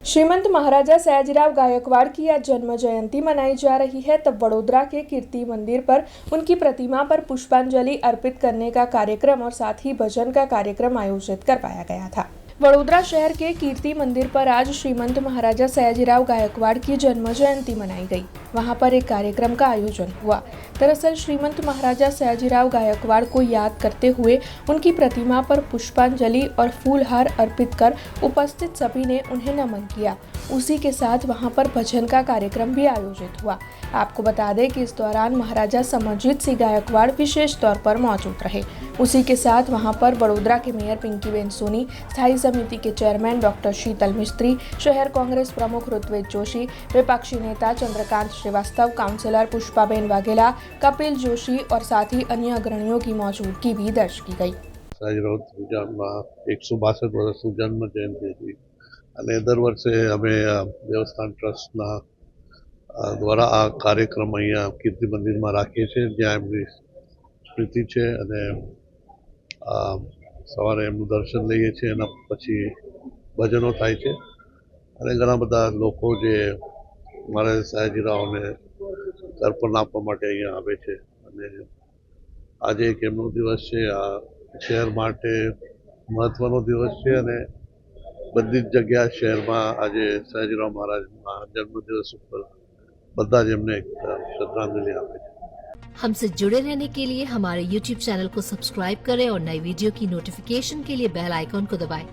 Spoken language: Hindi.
श्रीमंत महाराजा सयाजीराव गायकवाड़ की आज जन्म जयंती मनाई जा रही है। तब वडोदरा के कीर्ति मंदिर पर उनकी प्रतिमा पर पुष्पांजलि अर्पित करने का कार्यक्रम और साथ ही भजन का कार्यक्रम आयोजित करवाया गया था। वडोदरा शहर के कीर्ति मंदिर पर आज श्रीमंत महाराजा सयाजीराव गायकवाड़ की जन्म जयंती मनाई गई। वहां पर एक कार्यक्रम का आयोजन हुआ। दरअसल श्रीमंत महाराजा सयाजीराव गायकवाड़ को याद करते हुए उनकी प्रतिमा पर पुष्पांजलि और फूलहार अर्पित कर उपस्थित सभी ने उन्हें नमन किया। उसी के साथ वहां पर भजन का कार्यक्रम भी आयोजित हुआ। आपको बता दें कि इस दौरान महाराजा समरजीत सिंह गायकवाड़ विशेष तौर पर मौजूद रहे। उसी के साथ वहां पर वडोदरा के मेयर पिंकीबेन सोनी, स्थायी समिति के चेयरमैन डॉक्टर शीतल मिस्त्री, शहर कांग्रेस प्रमुख ऋत्विज जोशी, विपक्षी नेता चंद्रकांत श्रीवास्तव, काउंसिलर पुष्पाबेन वाघेला, कपिल जोशी और साथ ही अन्य अग्रणियों की मौजूदगी भी दर्ज की गई। 162 વર્ષની જન્મ જયંતિ હતી અને દર વર્ષે અમે દેવસ્થાન ટ્રસ્ટના દ્વારા આ કાર્યક્રમ અહીંયા કીર્તિ મંદિરમાં રાખીએ છીએ, જ્યાં એમની સ્મૃતિ છે અને સવારે એમનું દર્શન લઈએ છીએ, એના પછી ભજનો થાય છે અને ઘણા બધા લોકો જે મારા સયાજીરાવને તર્પણ આપવા માટે અહીંયા આવે છે અને આજે એક એમનો દિવસ છે। આ શહેર માટે મહત્વનો દિવસ છે અને બધી જ જગ્યા શહેરમાં આજે સયાજીરાવ મહારાજના જન્મદિવસ ઉપર બધા જ એમને શ્રદ્ધાંજલિ આપે છે। हमसे जुड़े रहने के लिए हमारे YouTube चैनल को सब्सक्राइब करें और नई वीडियो की नोटिफिकेशन के लिए बेल आइकॉन को दबाएं।